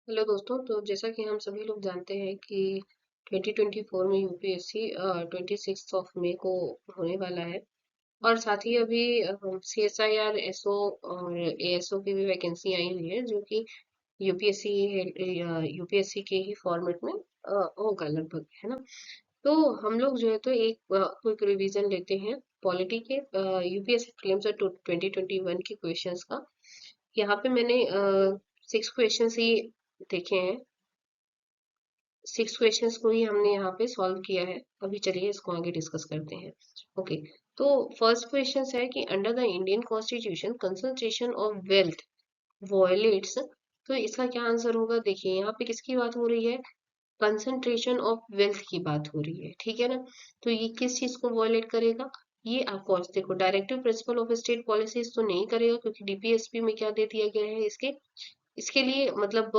Hello दोस्तों। तो जैसा कि हम सभी लोग जानते हैं कि 2024 में यूपीएससी 26 मई को होने वाला है। और साथ ही अभी सीएसआईआर एसओ और एएसओ की भी वैकेंसी आई हुई है, जो कि यूपीएससी यूपीएससी के ही फॉर्मेट में होगा लगभग, है ना। तो हम लोग जो है तो एक क्विक रिवीजन लेते हैं पॉलिटी के यूपीएससी प्रीलिम्स 2021 के क्वेश्चंस का। यहाँ पे मैंने 6 क्वेश्चंस ही देखे हैं। 6 क्वेश्चंस को ही हमने यहाँ पे सॉल्व किया है। अभी चलिए इसको आगे डिस्कस करते हैं। ओके। तो फर्स्ट क्वेश्चन है कि under the Indian constitution concentration of wealth violates. तो इसका क्या आंसर होगा? देखिए यहाँ पे किसकी बात हो रही है? कंसंट्रेशन ऑफ वेल्थ की बात हो रही है, ठीक है ना। तो ये किस चीज को वॉयलेट करेगा? ये ऑफकोर्स देखो, directive principle of state policies तो नहीं करेगा, क्योंकि डीपीएसपी में क्या दे दिया गया है इसके इसके लिए मतलब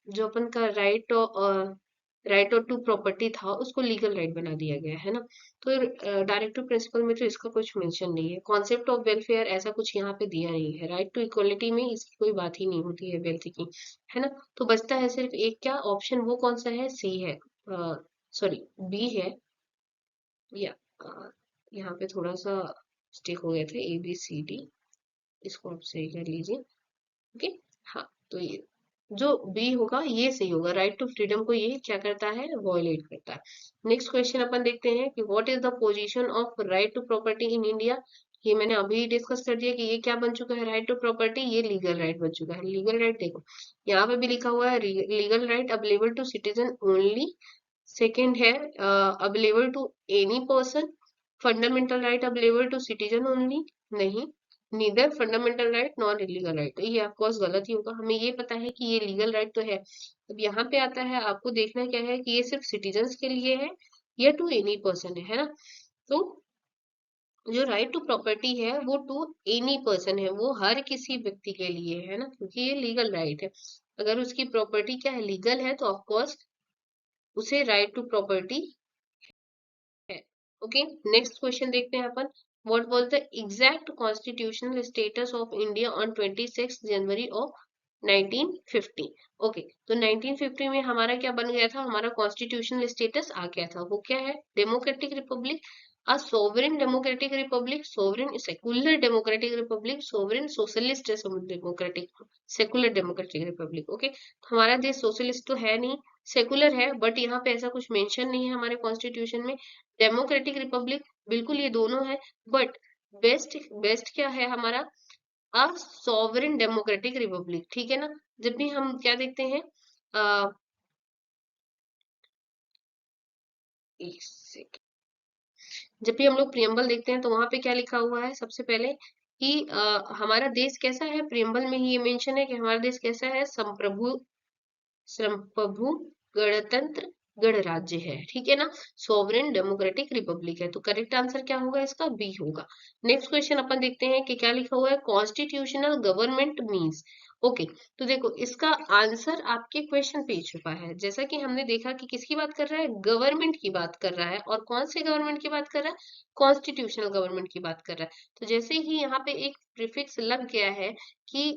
जो अपन का राइट और टू प्रॉपर्टी था, उसको लीगल राइट बना दिया गया है ना। तो डायरेक्टिव प्रिंसिपल में तो इसका कुछ मेंशन नहीं है। कॉन्सेप्ट ऑफ वेलफेयर ऐसा कुछ यहाँ पे दिया नहीं है। राइट टू इक्वलिटी में इसकी कोई बात ही नहीं होती है वेल्थ की, है ना। तो बचता है सिर्फ एक, क्या ऑप्शन, वो कौन सा है? सी है, सॉरी बी है। या यहाँ पे थोड़ा सा स्टिक हो गया था, ए बी सी डी, इसको आप सही कर लीजिए। ओके। हाँ, तो ये जो बी होगा ये सही होगा। राइट टू फ्रीडम को ये क्या करता है? वॉयलेट करता है। नेक्स्ट क्वेश्चन अपन देखते हैं कि what is the position of right to property in India. ये मैंने अभी डिस्कस कर दिया कि ये क्या बन चुका है? राइट टू प्रॉपर्टी, ये लीगल राइट बन चुका है। लीगल राइट देखो यहाँ पे भी लिखा हुआ है, legal right available to citizen only. Second है available to any person. Fundamental right available to citizen only, नहीं। Neither fundamental right non legal right, ये ऑफकोर्स गलत ही होगा। हमें ये पता है कि ये लीगल राइट तो है। अब यहाँ पे आता है, आपको देखना क्या है कि ये सिर्फ सिटीजन्स के लिए है या टू एनी पर्सन है ना। तो जो राइट टू प्रॉपर्टी है वो टू एनी पर्सन है, वो हर किसी व्यक्ति के लिए है ना, क्योंकि ये लीगल राइट है। अगर उसकी प्रॉपर्टी क्या है? लीगल है, तो ऑफकोर्स उसे राइट टू प्रॉपर्टी है। ओके। नेक्स्ट क्वेश्चन देखते हैं अपन। What was the exact constitutional status of India on 26 January of 1950? Okay, तो 1950 में हमारा क्या बन गया था? हमारा कॉन्स्टिट्यूशनल स्टेटस आ गया था। वो क्या है? Democratic Republic, a sovereign democratic republic, sovereign secular democratic republic, sovereign socialist democratic secular democratic republic। Okay, हमारा देश सोशलिस्ट तो है नहीं, सेकुलर है, बट यहाँ पे ऐसा कुछ मेंशन नहीं है हमारे कॉन्स्टिट्यूशन में। डेमोक्रेटिक रिपब्लिक, बिल्कुल ये दोनों है, बट बेस्ट बेस्ट क्या है हमारा? अ सॉवरेन डेमोक्रेटिक रिपब्लिक, ठीक है ना। जब भी हम क्या देखते हैं, आ, एक सेकंड, जब भी हम लोग प्रियम्बल देखते हैं तो वहां पे क्या लिखा हुआ है सबसे पहले कि हमारा देश कैसा है? प्रियम्बल में ही ये मेंशन है कि हमारा देश कैसा है? संप्रभु संप्रभु गणतंत्र गणराज्य है, ठीक है ना। सोवरेन डेमोक्रेटिक रिपब्लिक है, तो करेक्ट आंसर क्या होगा? इसका बी होगा। नेक्स्ट क्वेश्चन अपन देखते हैं कि क्या लिखा हुआ है। Constitutional government means. ओके, तो देखो इसका आंसर आपके क्वेश्चन पे ही छुपा है। जैसा कि हमने देखा कि किसकी बात कर रहा है? गवर्नमेंट की बात कर रहा है। और कौन से गवर्नमेंट की बात कर रहा है? कॉन्स्टिट्यूशनल गवर्नमेंट की बात कर रहा है। तो जैसे ही यहाँ पे एक प्रीफिक्स लग गया है कि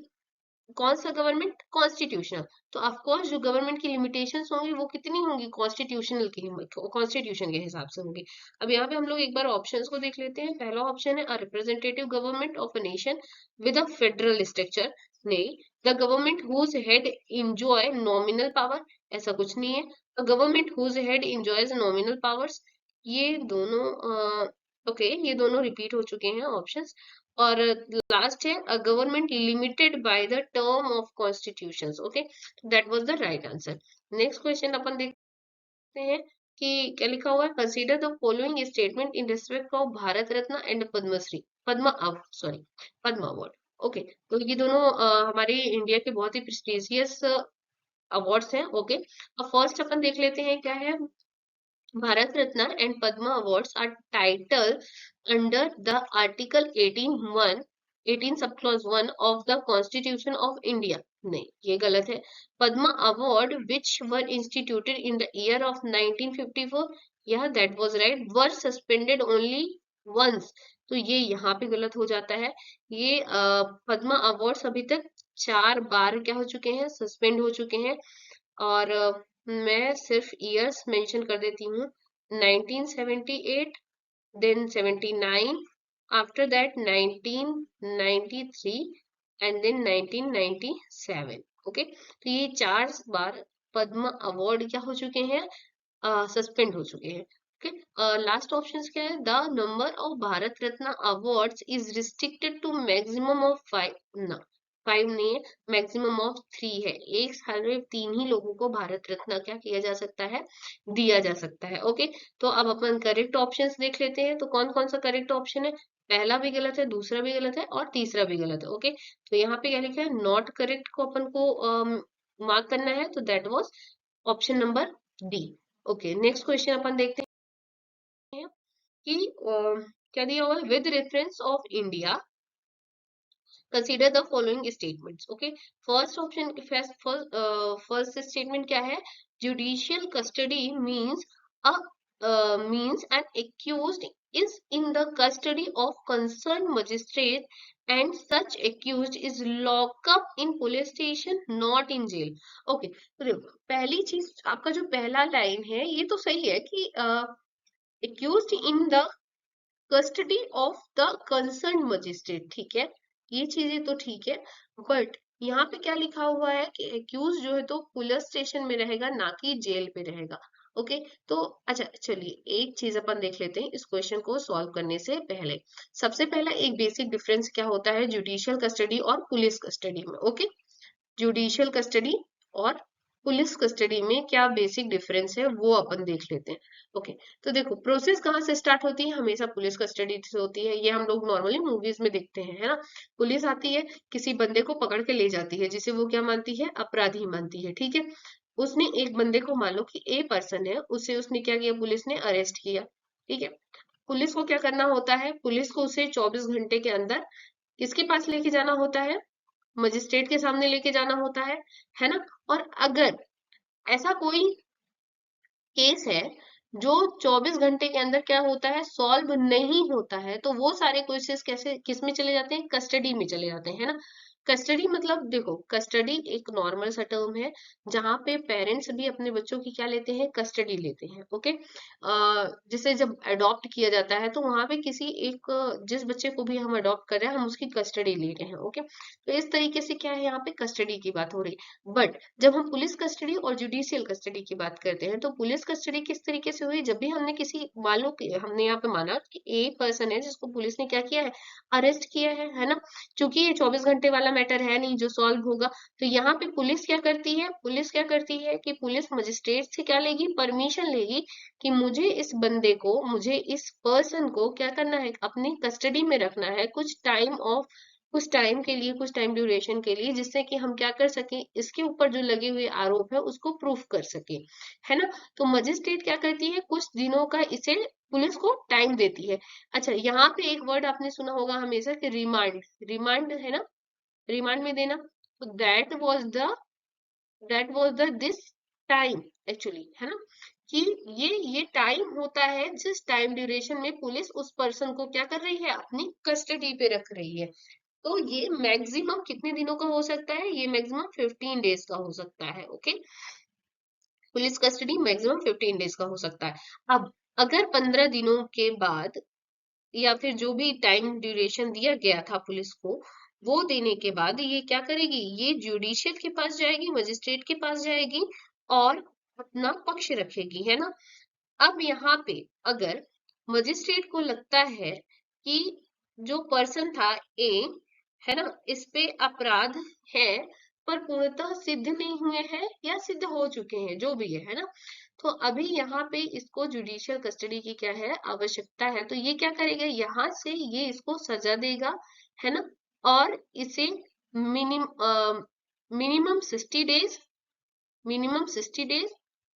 कौन सा गवर्नमेंट? कॉन्स्टिट्यूशनल, तो ऑफ कोर्स जो गवर्नमेंट की लिमिटेशंस होंगी वो कितनी होंगी? कॉन्स्टिट्यूशनल की, कॉन्स्टिट्यूशन के हिसाब से होंगी। अब यहाँ पे हम लोग एक बार ऑप्शंस को देख लेते हैं। पहला ऑप्शन है a representative government of a nation with a federal structure, नहीं। The government whose head enjoy nominal power, ऐसा कुछ नहीं है। The government whose head enjoys nominal powers, ये दोनों ओके, ये दोनों रिपीट हो चुके हैं ऑप्शंस। और लास्ट है a government limited by the term of constitutions. Okay, that was the right answer. Next question अपन देखते हैं कि क्या लिखा हुआ है। Consider the following statement in respect of Bharat Ratna and Padmashri, Padma sorry Padma award. Okay, तो ये दोनों हमारे इंडिया के बहुत ही प्रेस्टिजियस अवार्ड्स हैं। ओके, अब फर्स्ट अपन देख लेते हैं क्या है। Bharat Ratna and Padma Awards are titled under the Article 18(1), 18 subclause 1 of the Constitution of India. नहीं, ये गलत है। Padma Award which were instituted in the year of 1954, yeah, that was right, were suspended only once. तो ये यहाँ पे गलत हो जाता है। ये पद्मा अवार्ड्स अभी तक 4 बार क्या हो चुके हैं, सस्पेंड हो चुके हैं। और मैं सिर्फ ईयर्स मेंशन कर देती हूँ, 1978, then 79, after that 1993 and then 1997। Okay, तो ये 4 बार पद्म अवार्ड क्या हो चुके हैं, सस्पेंड हो चुके हैं। ओके, लास्ट ऑप्शन क्या है, the number of Bharat Ratna awards is restricted to maximum of 5, ना 5 नहीं है, मैक्सिमम ऑफ 3 है। एक साल में 3 ही लोगों को भारत रत्न क्या किया जा सकता है, दिया जा सकता है। ओके, तो अब अपन करेक्ट ऑप्शंस देख लेते हैं, तो कौन कौन सा करेक्ट ऑप्शन है। पहला भी गलत है, दूसरा भी गलत है और तीसरा भी गलत है। ओके, तो यहाँ पे क्या लिखा है, नॉट करेक्ट को अपन को मार्क करना है, तो that was option number D. Okay, next question अपन देखते हैं कि क्या दिया हुआ है, with reference of India consider the following statements. Okay, first option, first statement क्या है, judicial custody means a means an accused is in the custody of concerned magistrate and such accused is locked up in police station not in jail। Okay, तो देखो पहली चीज, आपका जो पहला line है ये तो सही है कि accused in the custody of the concern magistrate, ठीक है, ये चीजें तो ठीक है। बट यहाँ पे क्या लिखा हुआ है कि एक्यूज जो है तो पुलिस स्टेशन में रहेगा, ना कि जेल पे रहेगा। ओके, तो अच्छा चलिए एक चीज अपन देख लेते हैं इस क्वेश्चन को सॉल्व करने से पहले। सबसे पहला एक बेसिक डिफरेंस क्या होता है जुडिशियल कस्टडी और पुलिस कस्टडी में। ओके, जुडिशियल कस्टडी और पुलिस कस्टडी में क्या बेसिक डिफरेंस है वो अपन देख लेते हैं। ओके, तो देखो प्रोसेस कहाँ से स्टार्ट होती है, हमेशा पुलिस कस्टडी से होती है। ये हम लोग नॉर्मली मूवीज में देखते हैं, है ना। पुलिस आती है, किसी बंदे को पकड़ के ले जाती है, जिसे वो क्या मानती है, अपराधी मानती है। ठीक है, उसने एक बंदे को, मान लो कि ए पर्सन है, उसे उसने क्या किया, पुलिस ने अरेस्ट किया। ठीक है, पुलिस को क्या करना होता है, पुलिस को उसे 24 घंटे के अंदर किसके पास लेके जाना होता है, मजिस्ट्रेट के सामने लेके जाना होता है ना। और अगर ऐसा कोई केस है जो 24 घंटे के अंदर क्या होता है, सॉल्व नहीं होता है, तो वो सारे केसेस कैसे किस में चले जाते हैं, कस्टडी में चले जाते हैं, है ना। कस्टडी मतलब देखो, कस्टडी एक नॉर्मल सा टर्म है जहां पे पेरेंट्स भी अपने बच्चों की क्या लेते हैं, कस्टडी लेते हैं। ओके, जिसे जब अडॉप्ट किया जाता है तो वहां पे किसी एक जिस बच्चे को भी हम अडॉप्ट कर रहे हैं हम उसकी कस्टडी ले रहे हैं। ओके, तो इस तरीके से क्या है, यहाँ पे कस्टडी की बात हो रही है। बट जब हम पुलिस कस्टडी और जुडिशियल कस्टडी की बात करते हैं, तो पुलिस कस्टडी किस तरीके से हुई, जब भी हमने किसी, मान लो कि हमने यहाँ पे माना कि एक पर्सन है जिसको पुलिस ने क्या किया है, अरेस्ट किया है ना। क्योंकि ये 24 घंटे वाला मैटर है नहीं जो सॉल्व होगा, तो यहाँ पे पुलिस क्या करती है, पुलिस क्या करती है कि पुलिस मजिस्ट्रेट से क्या लेगी, परमिशन लेगी कि मुझे इस बंदे को, मुझे इस पर्सन को क्या करना है, अपनी कस्टडी में रखना है कुछ टाइम ऑफ, कुछ टाइम के लिए, कुछ टाइम ड्यूरेशन के लिए, जिससे कि हम क्या कर सके, इसके ऊपर जो लगे हुए आरोप है उसको प्रूफ कर सके, है ना। तो मजिस्ट्रेट क्या करती है, कुछ दिनों का इसे पुलिस को टाइम देती है। अच्छा, यहाँ पे एक वर्ड आपने सुना होगा हमेशा कि रिमांड, रिमांड है ना, रिमांड में देना, तो that was the this time actually, है ना, कि ये टाइम होता है जिस टाइम ड्यूरेशन में पुलिस उस पर्सन को क्या कर रही है, अपनी कस्टडी पे रख रही है। तो ये मैक्सिमम कितने दिनों का हो सकता है, ये मैक्सिमम 15 डेज का हो सकता है। Okay, police custody maximum 15 days का हो सकता है। अब अगर 15 दिनों के बाद या फिर जो भी टाइम ड्यूरेशन दिया गया था पुलिस को, वो देने के बाद ये क्या करेगी, ये जुडिशियल के पास जाएगी, मजिस्ट्रेट के पास जाएगी और अपना पक्ष रखेगी, है ना। अब यहाँ पे अगर मजिस्ट्रेट को लगता है कि जो पर्सन था ए, है ना, इस पे अपराध है पर पूर्णतः सिद्ध नहीं हुए हैं या सिद्ध हो चुके हैं, जो भी है ना, तो अभी यहाँ पे इसको जुडिशियल कस्टडी की क्या है, आवश्यकता है। तो ये क्या करेगा, यहाँ से ये इसको सजा देगा, है ना, और इसे मिनिमम 60 डेज, मिनिमम 60 डेज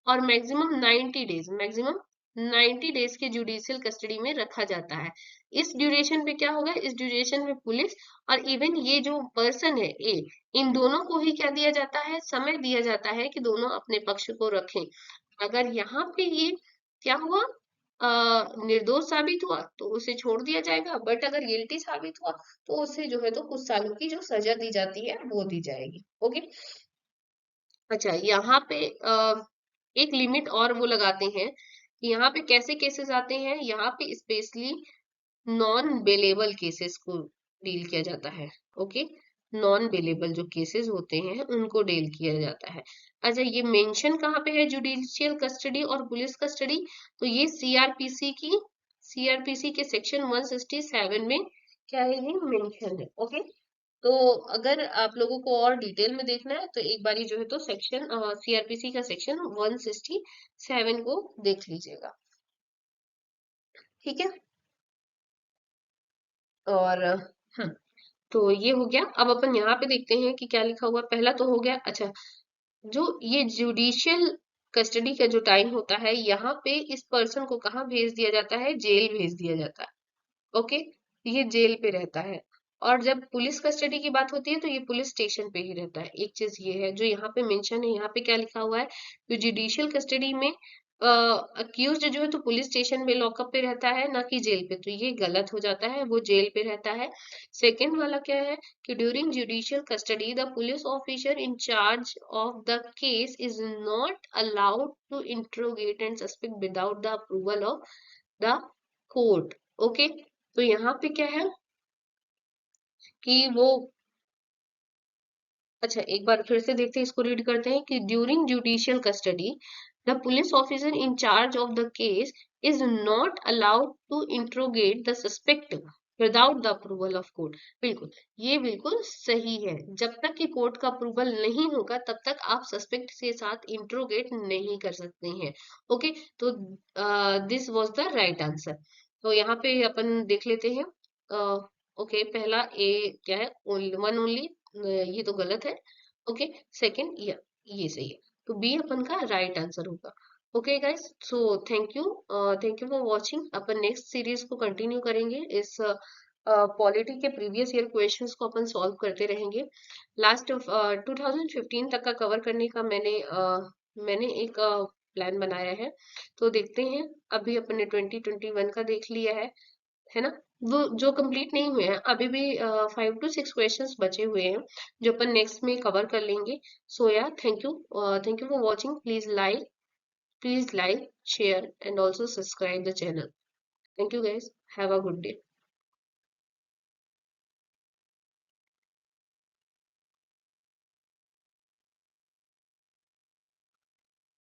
और मैक्सिमम 90 डेज, मैक्सिमम 90 डेज के जुडिशियल कस्टडी में रखा जाता है। इस ड्यूरेशन पे क्या होगा, इस ड्यूरेशन में पुलिस और इवन ये जो पर्सन है ए, इन दोनों को ही क्या दिया जाता है, समय दिया जाता है कि दोनों अपने पक्ष को रखें। अगर यहाँ पे ये क्या हुआ, निर्दोष साबित हुआ तो उसे छोड़ दिया जाएगा, बट अगर गिल्टी साबित हुआ तो उसे जो है तो कुछ सालों की जो सजा दी जाती है वो दी जाएगी। ओके। अच्छा, यहाँ पे एक लिमिट और वो लगाते हैं कि यहाँ पे कैसे केसेस आते हैं, यहाँ पे स्पेशली नॉन बेलेबल केसेस को डील किया जाता है। ओके, नॉन बेलेबल जो केसेस होते हैं उनको डील किया जाता है। अच्छा, ये मेंशन कहाँ पे है जुडिशियल कस्टडी और पुलिस कस्टडी, तो ये सीआरपीसी के सेक्शन 167 में क्या है, ये मेंशन है। ओके, तो अगर आप लोगों को और डिटेल में देखना है तो एक बारी जो है तो सेक्शन सीआरपीसी का सेक्शन 167 को देख लीजिएगा। ठीक है, और तो ये हो गया। अब अपन यहाँ पे देखते हैं कि क्या लिखा हुआ, पहला तो हो गया। अच्छा, जो ये जुडिशियल कस्टडी का जो टाइम होता है, यहाँ पे इस पर्सन को कहाँ भेज दिया जाता है, जेल भेज दिया जाता है। ओके, ये जेल पे रहता है। और जब पुलिस कस्टडी की बात होती है तो ये पुलिस स्टेशन पे ही रहता है। एक चीज ये है जो यहाँ पे मेंशन है, यहाँ पे क्या लिखा हुआ है कि जुडिशियल कस्टडी में अक्यूज्ड जो है तो पुलिस स्टेशन में लॉकअप पे रहता है, ना कि जेल पे, तो ये गलत हो जाता है, वो जेल पे रहता है। सेकेंड वाला क्या है कि during judicial custody the police officer in charge of the case is not allowed to interrogate and suspect without the approval of the court. Okay, तो यहाँ पे क्या है कि वो, अच्छा एक बार फिर से देखते हैं, इसको रीड करते हैं कि during judicial custody the police officer in charge of the case is not allowed to interrogate the suspect without the approval of court. बिल्कुल, ये बिल्कुल सही है। जब तक कि कोर्ट का अप्रूवल नहीं होगा तब तक आप सस्पेक्ट के साथ इंट्रोगेट नहीं कर सकते हैं। ओके, तो this was the right answer. तो यहाँ पे अपन देख लेते हैं। ओके, पहला ए क्या है, वन ओनली, ये तो गलत है। ओके, सेकंड ये सही है, तो बी अपन का राइट आंसर होगा। Okay guys, so thank you for watching. Upon next series को कंटिन्यू करेंगे, इस पॉलिटी के प्रीवियस ईयर क्वेश्चंस को अपन सॉल्व करते रहेंगे। लास्ट 2015 तक का कवर करने का मैंने एक प्लान बनाया है, तो देखते हैं। अभी अपन ने 2021 का देख लिया है ना, वो जो कंप्लीट नहीं हुए हैं अभी भी 5 to 6 क्वेश्चंस बचे हुए हैं जो अपन नेक्स्ट में कवर कर लेंगे। सो या thank you for watching. Please like share and also subscribe the channel. Thank you guys, have a good day.